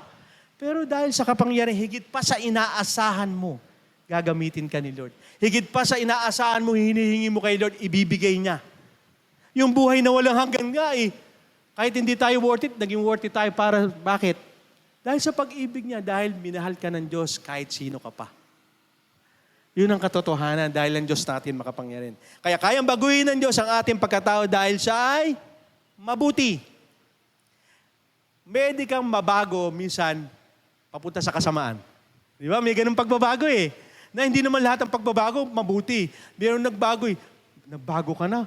Pero dahil sa kapangyarihan, higit pa sa inaasahan mo, gagamitin ka ni Lord. Higit pa sa inaasahan mo, hinihingi mo kay Lord, ibibigay niya. Yung buhay na walang hanggan nga eh. Kahit hindi tayo worth it, naging worth it tayo para, bakit? Dahil sa pag-ibig niya, dahil minahal ka ng Diyos kahit sino ka pa. Yun ang katotohanan dahil ang Diyos natin makapangyarihan. Kaya kayang baguhin ng Diyos ang ating pagkatao dahil siya ay mabuti. Pwede kang mabago minsan papunta sa kasamaan. Di ba? May ganung pagbabago eh. Na hindi naman lahat ng pagbabago mabuti. Mayroon nagbago eh. Nagbago ka na.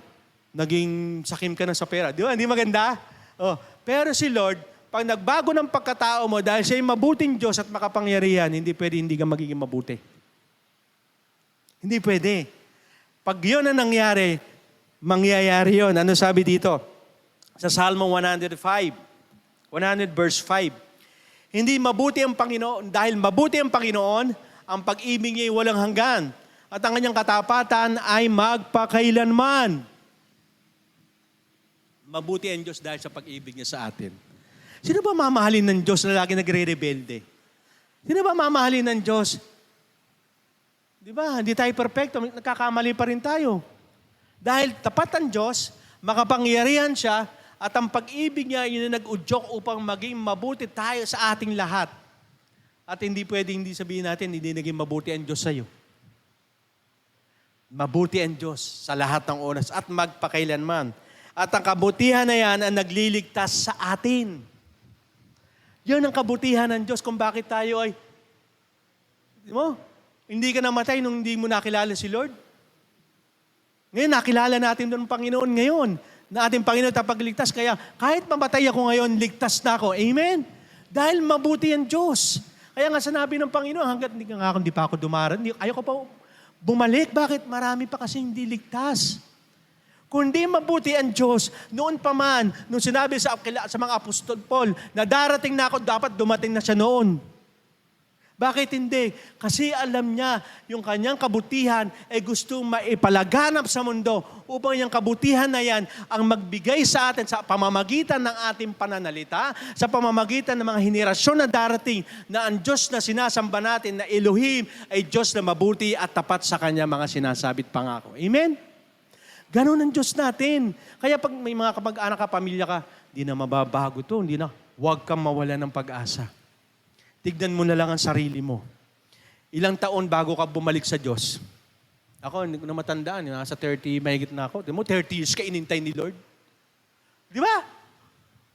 Naging sakim ka na sa pera. Di ba? Hindi maganda? Oh. Pero si Lord, pag nagbago ng pagkatao mo dahil siya ay mabuting Diyos at makapangyarihan, hindi pwede hindi ka magiging mabuti. Hindi pwede. Pag yun ang nangyari, mangyayari yun. Ano sabi dito? Sa Salmo 100 verse 5. Hindi mabuti ang Panginoon, dahil mabuti ang Panginoon, ang pag-ibig niya ay walang hanggan. At ang kanyang katapatan ay magpakailanman. Mabuti ang Diyos dahil sa pag-ibig niya sa atin. Sino ba mamahalin ng Diyos na lagi nagre-rebelde? Sino ba mamahalin ng Diyos? Di ba? Hindi tayo perfecto. Nagkakamali pa rin tayo. Dahil tapat ang Diyos, makapangyarihan siya, at ang pag-ibig niya yun na nag-udyok upang maging mabuti tayo sa ating lahat. At hindi pwedeng hindi sabihin natin, hindi naging mabuti ang Diyos sa'yo. Mabuti ang Diyos sa lahat ng oras at magpakailanman. At ang kabutihan na yan ang nagliligtas sa atin. Yun ang kabutihan ng Diyos kung bakit tayo ay, hindi ka namatay nung hindi mo nakilala si Lord. Ngayon, nakilala natin doon ang Panginoon ngayon. Na ating Panginoon tapagligtas. Kaya kahit mamatay ako ngayon, ligtas na ako. Amen? Dahil mabuti ang Diyos. Kaya nga sinabi ng Panginoon, hanggat hindi pa ako dumaran, ayaw ko pa bumalik. Bakit? Marami pa kasi hindi ligtas. Kundi mabuti ang Diyos, noon pa man, nung sinabi sa mga apostol Paul, na darating na ako, dapat dumating na siya noon. Bakit hindi? Kasi alam niya yung kanyang kabutihan ay gustong maipalaganap sa mundo upang yung kabutihan na yan ang magbigay sa atin sa pamamagitan ng ating pananalita, sa pamamagitan ng mga henerasyon na darating na ang Diyos na sinasamba natin na Elohim ay Diyos na mabuti at tapat sa kanya mga sinasabit pangako. Amen? Ganon ang Diyos natin. Kaya pag may mga kapag-anak ka, pamilya ka, di na mababago to, hindi na. Huwag kang mawala ng pag-asa. Tignan mo na lang ang sarili mo. Ilang taon bago ka bumalik sa Diyos? Ako, hindi ko na matandaan. Nasa 30, mahigit na ako. Di mo, 30 years ka inintay ni Lord. Di ba?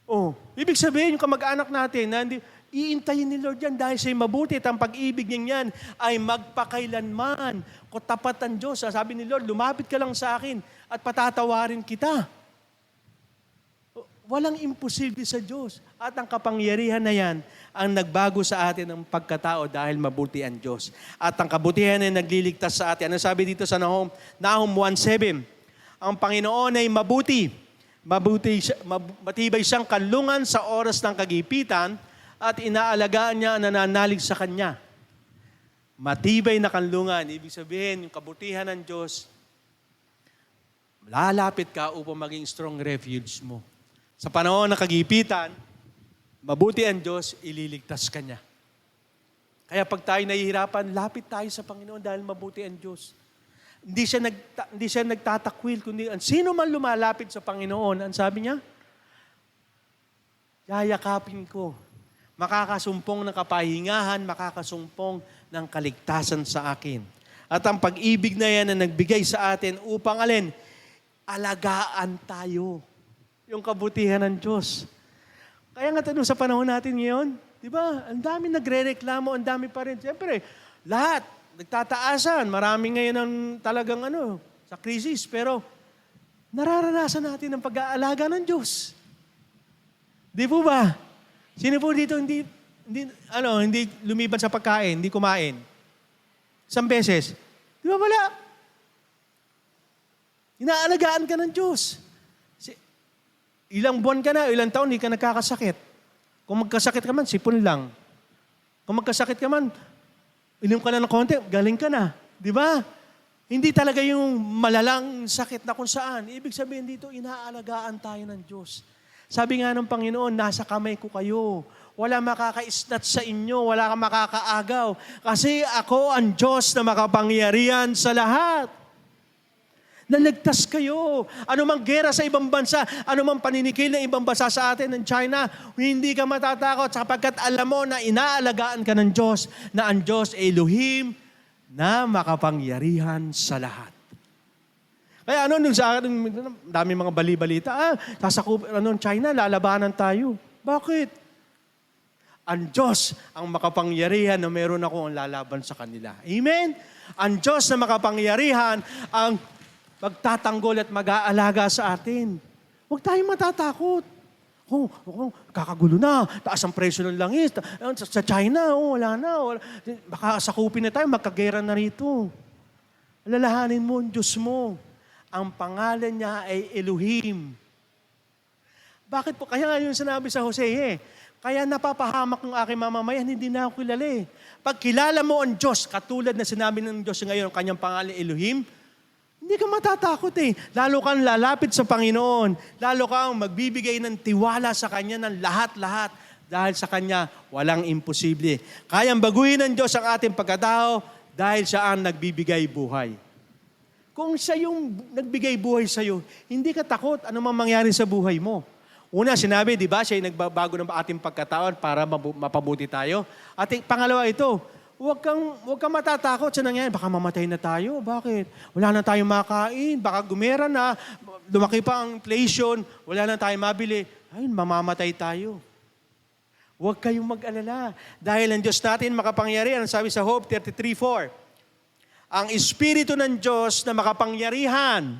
Oh, ibig sabihin, yung kamag-anak natin, na iintayin ni Lord yan dahil siya'y mabuti at ang pag-ibig niya yan ay magpakailanman. Kung tapat ang Diyos, sabi ni Lord, lumapit ka lang sa akin at patatawarin kita. Walang imposible sa Diyos. At ang kapangyarihan na yan ang nagbago sa atin ng pagkatao dahil mabuti ang Diyos. At ang kabutihan ay nagliligtas sa atin. Ano sabi dito sa Nahum 1:7? Ang Panginoon ay mabuti. Matibay siyang kanlungan sa oras ng kagipitan at inaalagaan niya ang nananalig sa Kanya. Matibay na kanlungan. Ibig sabihin, yung kabutihan ng Diyos, lalapit ka upang maging strong refuge mo. Sa panahon ng kagipitan, mabuti ang Diyos, ililigtas ka niya. Kaya pag tayo nahihirapan, lapit tayo sa Panginoon dahil mabuti ang Diyos. Hindi siya nagtatakwil, kundi sino man lumalapit sa Panginoon, ang sabi niya, yayakapin ko. Makakasumpong ng kapahingahan, makakasumpong ng kaligtasan sa akin. At ang pag-ibig na yan na nagbigay sa atin upang alagaan tayo. Yung kabutihan ng Diyos. Kaya nga tanong sa panahon natin ngayon, di ba? Ang dami nagre-reklamo, ang dami pa rin. Siyempre, lahat nagtataasan. Marami ngayon ang talagang sa krisis. Pero nararanasan natin ang pag-aalaga ng Diyos. Di po ba? Sino po dito hindi lumiban sa pagkain, hindi kumain? Isang beses. Di ba wala? Inaalagaan ka ng Diyos. Ilang buwan ka na, ilang taon, hindi ka nagkakasakit. Kung magkasakit ka man, sipon lang. Kung magkasakit ka man, inom ka na ng konti, galing ka na. Di ba? Hindi talaga yung malalang sakit na kung saan. Ibig sabihin dito, inaalagaan tayo ng Diyos. Sabi nga ng Panginoon, nasa kamay ko kayo. Wala makaka-isnat sa inyo, wala kang makakaagaw. Kasi ako ang Diyos na makapangyarihan sa lahat. Naligtas kayo. Ano mang gera sa ibang bansa, ano mang paninikil ng ibang bansa sa atin, ng China, hindi ka matatakot sapagkat alam mo na inaalagaan ka ng Diyos, na ang Diyos Elohim na makapangyarihan sa lahat. Kaya nung sa akin, dami mga bali-balita, China, lalabanan tayo. Bakit? Ang Diyos ang makapangyarihan na meron ako ang lalaban sa kanila. Amen? Ang Diyos na makapangyarihan ang magtatanggol at mag-aalaga sa atin. Huwag tayong matatakot. Kakagulo na. Taas ang presyo ng langis. Sa China, wala na. Baka sakupin na tayo, magkagera na rito. Alalahanin mo ang Diyos mo. Ang pangalan niya ay Elohim. Bakit po? Kaya nga yung sinabi sa Hosea, kaya napapahamak ng aking mamamayan, hindi na ako kilala. Pag kilala mo ang Diyos, katulad na sinabi ng Diyos ngayon, kanyang pangalan Elohim, hindi ka matatakot Lalo kang lalapit sa Panginoon. Lalo kang magbibigay ng tiwala sa Kanya ng lahat-lahat. Dahil sa Kanya, walang imposible. Kayang baguhin ng Diyos ang ating pagkatao dahil siya ang nagbibigay buhay. Kung siya yung nagbigay buhay sa'yo, hindi ka takot ano mang mangyari sa buhay mo. Una, sinabi, di ba, siya yung nagbabago ng ating pagkataon para mapabuti tayo. At pangalawa ito, Huwag kang matatakot sa nangyayari. Baka mamatay na tayo. Bakit? Wala na tayong makain. Baka gumera na. Lumaki pa ang inflation. Wala na tayong mabili. Ayun, mamamatay tayo. Huwag kayong mag-alala. Dahil ang Diyos natin makapangyarihan. Sabi sa Hope 33:4, ang Espiritu ng Diyos na makapangyarihan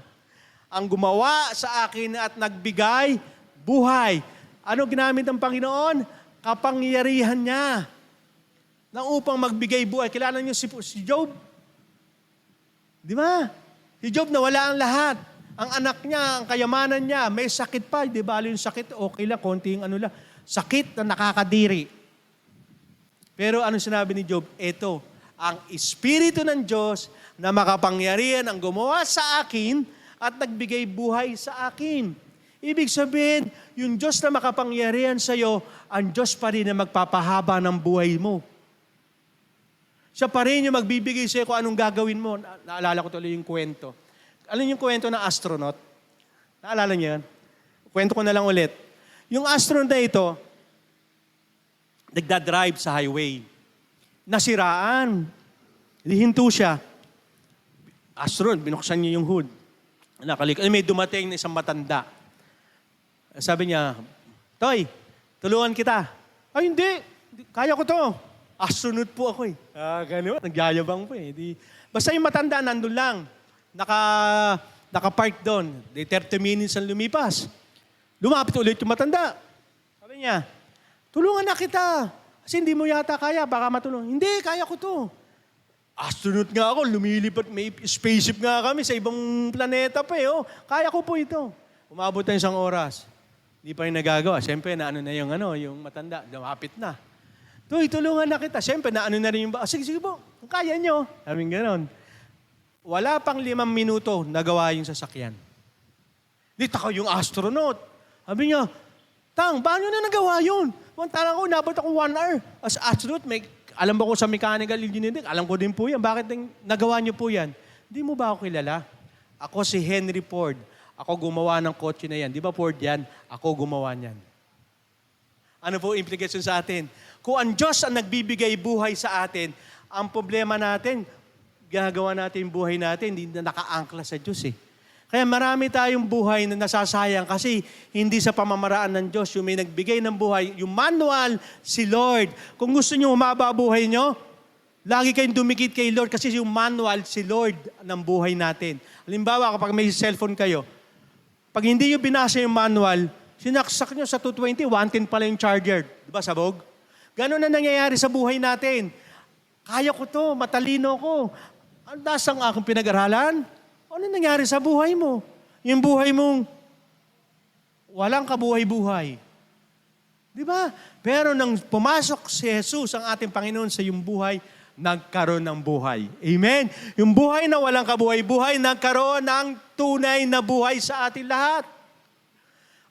ang gumawa sa akin at nagbigay buhay. Ano ginamit ng Panginoon? Kapangyarihan niya na upang magbigay buhay. Kilala niyo si Job? Di ba? Si Job nawala ang lahat. Ang anak niya, ang kayamanan niya, may sakit pa. Di ba? Yung sakit, okay lang, konting lang. Sakit na nakakadiri. Pero ano sinabi ni Job? Ito, ang Espiritu ng Diyos na makapangyarihan ang gumawa sa akin at nagbigay buhay sa akin. Ibig sabihin, yung Diyos na makapangyarihan sa iyo, ang Diyos pa rin na magpapahaba ng buhay mo. Siya pa rin yung magbibigay sa'yo kung anong gagawin mo. Naalala ko tuloy yung kwento. Alam yung kwento ng astronaut? Naalala niyo yan? Kwento ko na lang ulit. Yung astronaut na ito, nagdadrive sa highway. Nasiraan. Hinto siya. Astronaut, binuksan niya yung hood. May dumating na isang matanda. Sabi niya, Toy, tulungan kita. Ay, hindi. Kaya ko to. Astronaut po ako Ganun. Nagyayabang po Basta yung matanda, nandun lang. Naka-park doon. 30 minutes ang lumipas. Lumapit ulit yung matanda. Sabi niya, tulungan na kita. Kasi hindi mo yata kaya, baka matulong. Hindi, kaya ko to. Astronaut nga ako, lumilipat, may spaceship nga kami sa ibang planeta pa Kaya ko po ito. Umabot na isang oras. Hindi pa rin nagagawa. Siyempre, yung matanda, lumapit na. Tulungan na kita. Siyempre, na rin yung sige po, kung kaya nyo. Sabi gano'n. Wala pang 5 minuto nagawa yung sasakyan. Di, takaw yung astronaut. Sabi niya, Paano na nagawa yun? Tala ko, nabot ako 1 hour. As absolute, alam ba ko sa mechanical engineering? Alam ko din po yan. Bakit nagawa niyo po yan? Hindi mo ba ako kilala? Ako si Henry Ford. Ako gumawa ng kotse na yan. Di ba Ford yan? Ako gumawa niyan. Ano po implication sa atin? Kung ang Diyos ang nagbibigay buhay sa atin, ang problema natin, gagawa natin yung buhay natin, hindi na nakaangkla sa Diyos eh. Kaya marami tayong buhay na nasasayang kasi hindi sa pamamaraan ng Diyos. Yung may nagbigay ng buhay, yung manual, si Lord. Kung gusto nyo humaba buhay nyo, lagi kayong dumikit kay Lord kasi yung manual, si Lord ng buhay natin. Halimbawa, kapag may cellphone kayo, pag hindi nyo binasa yung manual, sinaksak nyo sa 220, 110 pala yung charger. Di ba, sabog? Ganon na nangyayari sa buhay natin. Kaya ko to, matalino ko. Ang dasang akong pinag-aralan. Ano nangyari sa buhay mo? Yung buhay mong walang kabuhay-buhay. Di ba? Pero nang pumasok si Jesus, ang ating Panginoon, sa iyong buhay, nagkaroon ng buhay. Amen? Yung buhay na walang kabuhay-buhay, nagkaroon ng tunay na buhay sa ating lahat.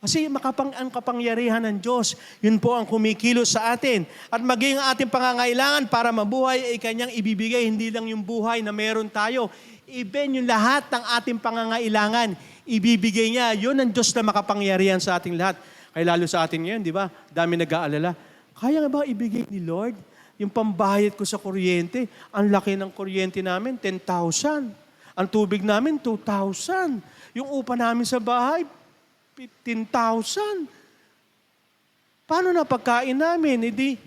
Kasi ang kapangyarihan ng Diyos, yun po ang kumikilos sa atin. At maging ang ating pangangailangan para mabuhay ay Kanyang ibibigay, hindi lang yung buhay na meron tayo. Even yung lahat ng ating pangangailangan, ibibigay niya. Yun ang Diyos na makapangyarihan sa ating lahat. Kaya lalo sa atin ngayon, di ba? Dami nag-aalala. Kaya nga ba ibigay ni Lord? Yung pambayad ko sa kuryente, ang laki ng kuryente namin, 10,000. Ang tubig namin, 2,000. Yung upa namin sa bahay, 15,000. Paano na pagkain namin? Hindi,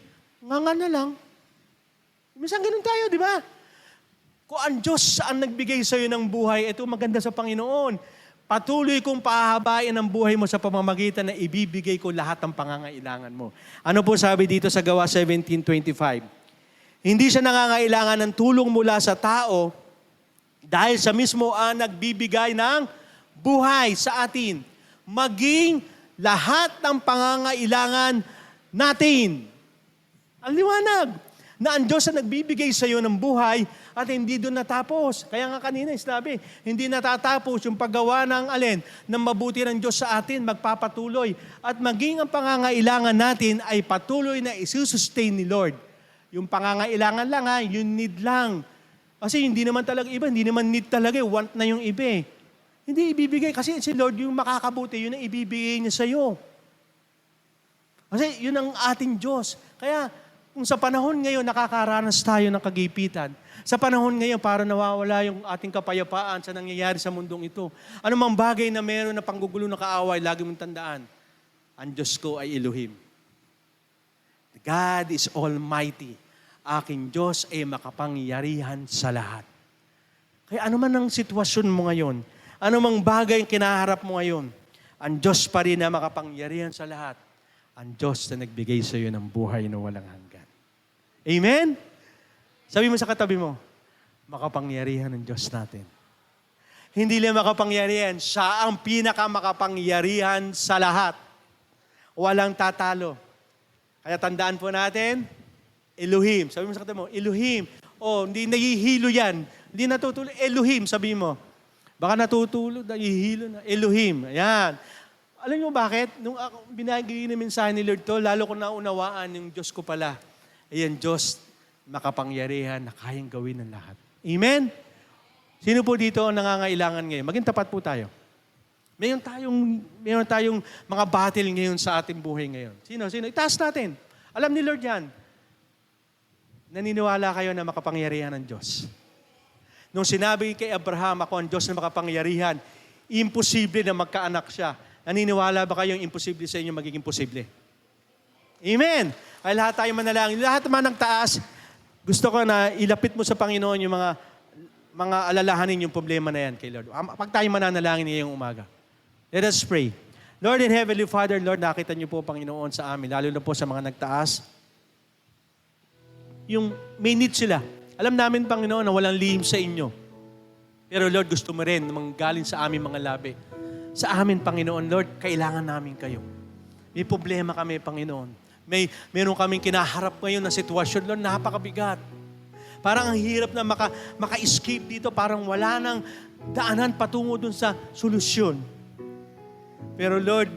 nga na lang. Minsan ganun tayo, di ba? Kung ang Diyos ang nagbigay sa iyo ng buhay, ito maganda sa Panginoon. Patuloy kong pahahabain ang buhay mo sa pamamagitan na ibibigay ko lahat ng pangangailangan mo. Ano po sabi dito sa Gawa 17:25? Hindi siya nangangailangan ng tulong mula sa tao dahil sa mismo ang nagbibigay ng buhay sa atin. Maging lahat ng pangangailangan natin. Ang liwanag na ang Diyos ang nagbibigay sa iyo ng buhay at hindi doon natapos. Kaya nga kanina sinabi, hindi natatapos yung paggawa ng ng mabuti ng Diyos sa atin, magpapatuloy. At maging ang pangangailangan natin ay patuloy na isusustain ni Lord. Yung pangangailangan lang yung need lang. Kasi hindi naman talaga iba, hindi naman need talaga, want na yung iba. Hindi ibibigay kasi si Lord yung makakabuti, yun ang ibibigay niya sa iyo. Kasi yun ang ating Diyos. Kaya kung sa panahon ngayon nakakaranas tayo ng kagipitan, sa panahon ngayon para nawawala yung ating kapayapaan sa nangyayari sa mundong ito, anumang bagay na meron na panggugulo na kaaway, lagi mong tandaan, ang Diyos ko ay Elohim. God is Almighty. Aking Diyos ay makapangyarihan sa lahat. Kaya anuman ang sitwasyon mo ngayon, anumang bagay ang kinaharap mo ngayon, ang Diyos pa rin na makapangyarihan sa lahat. Ang Diyos na nagbigay sa iyo ng buhay na walang hanggan. Amen? Sabi mo sa katabi mo, makapangyarihan ng Diyos natin. Hindi lang makapangyarihan, siya ang pinakamakapangyarihan sa lahat. Walang tatalo. Kaya tandaan po natin, Elohim. Sabi mo sa katabi mo, Elohim. Hindi nahihilo yan. Hindi natutulo. Elohim, sabi mo. Baka natutulo, nahihilo na. Elohim. Ayan. Alam niyo bakit? Nung binagay na mensahe ni Lord to, lalo ko naunawaan yung Diyos ko pala. Ayan, Diyos, makapangyarihan na kayang gawin ng lahat. Amen? Sino po dito ang nangangailangan ngayon? Maging tapat po tayo. Mayroon tayong mga battle ngayon sa ating buhay ngayon. Sino? Itaas natin. Alam ni Lord yan. Naniniwala kayo na makapangyarihan ng Diyos. Nung sinabi kay Abraham, ako ang Diyos na makapangyarihan, imposible na magkaanak siya. Naniniwala ba kayong imposible sa inyo magiging posible? Amen! Ay lahat tayo manalangin. Lahat naman ng taas, gusto ko na ilapit mo sa Panginoon yung mga alalahanin yung problema na yan kay Lord. Pag tayo mananalangin ngayong umaga. Let us pray. Lord and Heavenly Father, Lord, nakita niyo po, Panginoon, sa amin, lalo na po sa mga nagtaas, yung may need sila. Alam namin, Panginoon, na walang lihim sa inyo. Pero Lord, gusto mo rin manggaling sa aming mga labi. Sa amin, Panginoon, Lord, kailangan namin kayo. May problema kami, Panginoon. Meron kaming kinaharap ngayon na sitwasyon, Lord, napakabigat. Parang ang hirap na maka-escape dito, parang wala nang daanan patungo dun sa solusyon. Pero Lord,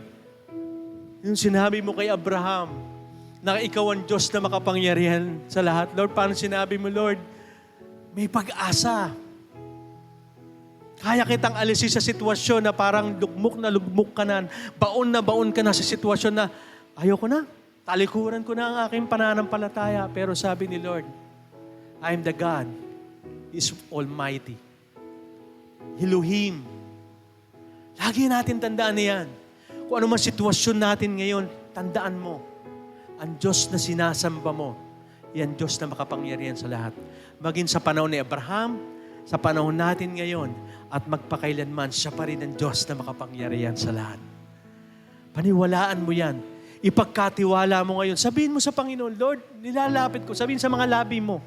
Yung sinabi mo kay Abraham, na ikaw ang Diyos na makapangyarihan sa lahat. Lord, paano sinabi mo, Lord? May pag-asa. Kaya kitang alisin sa sitwasyon na parang lugmok ka na baon ka na sa sitwasyon na ayoko na. Talikuran ko na ang aking pananampalataya. Pero sabi ni Lord, I am the God, He is Almighty. Elohim. Lagi natin tandaan niyan. Kung ano man sitwasyon natin ngayon, tandaan mo, ang Diyos na sinasamba mo, yan Diyos na makapangyarihan sa lahat. Maging sa panahon ni Abraham, sa panahon natin ngayon, at magpakailanman, siya pa rin ang Diyos na makapangyarihan sa lahat. Paniwalaan mo yan. Ipagkatiwala mo ngayon. Sabihin mo sa Panginoon, Lord, nilalapit ko. Sabihin sa mga labi mo.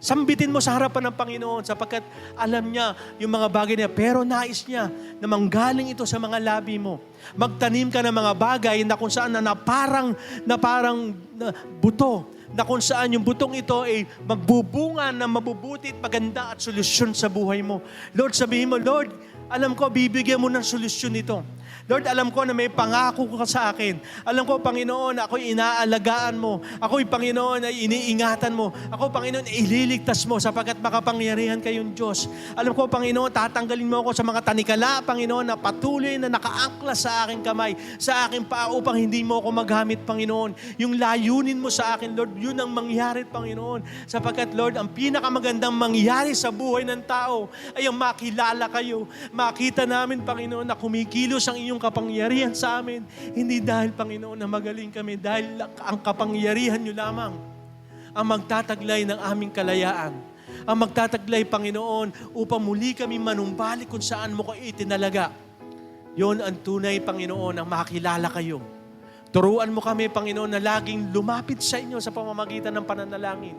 Sambitin mo sa harapan ng Panginoon sapagkat alam niya yung mga bagay niya. Pero nais niya na manggaling ito sa mga labi mo. Magtanim ka ng mga bagay na kung saan na parang buto. Na kung saan yung butong ito ay magbubunga na mabubuti at maganda at solusyon sa buhay mo. Lord, sabihin mo, Lord, alam ko, bibigyan mo ng solusyon ito. Lord, alam ko na may pangako ka sa akin. Alam ko, Panginoon, ako'y inaalagaan mo. Ako'y, Panginoon, ay iniingatan mo. Ako, Panginoon, ililigtas mo sapagkat makapangyarihan kayong Diyos. Alam ko, Panginoon, tatanggalin mo ako sa mga tanikala, Panginoon, na patuloy na nakaangkla sa aking kamay, sa aking paa upang hindi mo ako magamit, Panginoon. Yung layunin mo sa akin, Lord, yun ang mangyari, Panginoon. Sapagkat, Lord, ang pinakamagandang mangyari sa buhay ng tao ay ang makilala kayo. Makita namin, Panginoon, na kumikilos ang iyong kapangyarihan sa amin. Hindi dahil, Panginoon, na magaling kami, dahil ang kapangyarihan nyo lamang ang magtataglay ng aming kalayaan. Ang magtataglay, Panginoon, upang muli kami manumbalik kung saan mo kayo itinalaga. Yon ang tunay, Panginoon, ang makilala kayo. Turuan mo kami, Panginoon, na laging lumapit sa inyo sa pamamagitan ng pananalangin.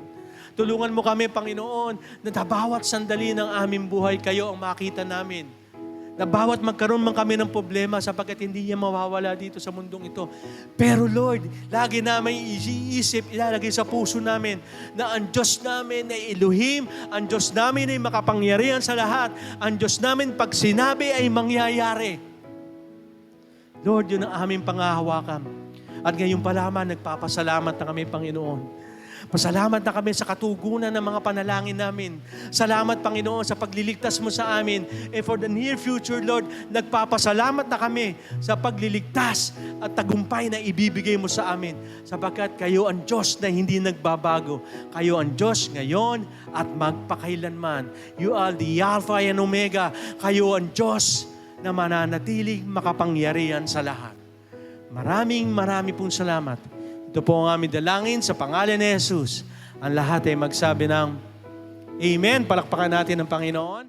Tulungan mo kami, Panginoon, na bawat sandali ng aming buhay, kayo ang makita namin. Na bawat magkaroon man kami ng problema sapagkat hindi niya mawawala dito sa mundong ito. Pero Lord, lagi namin iisip, ilalagay sa puso namin na ang Diyos namin ay Elohim, ang Diyos namin ay makapangyarihan sa lahat, ang Diyos namin pag sinabi ay mangyayari. Lord, yun ang aming pangahawakan. At ngayon pa lamang, nagpapasalamat na kami, Panginoon. Pasalamat na kami sa katugunan ng mga panalangin namin. Salamat, Panginoon, sa pagliligtas mo sa amin. And for the near future, Lord, nagpapasalamat na kami sa pagliligtas at tagumpay na ibibigay mo sa amin. Sapagkat kayo ang Diyos na hindi nagbabago. Kayo ang Diyos ngayon at magpakailanman. You are the Alpha and Omega. Kayo ang Diyos na mananatiling makapangyarihan sa lahat. Maraming pong salamat. Ito po ang aming dalangin sa pangalan ni Jesus. Ang lahat ay magsabi ng Amen. Palakpakan natin ng Panginoon.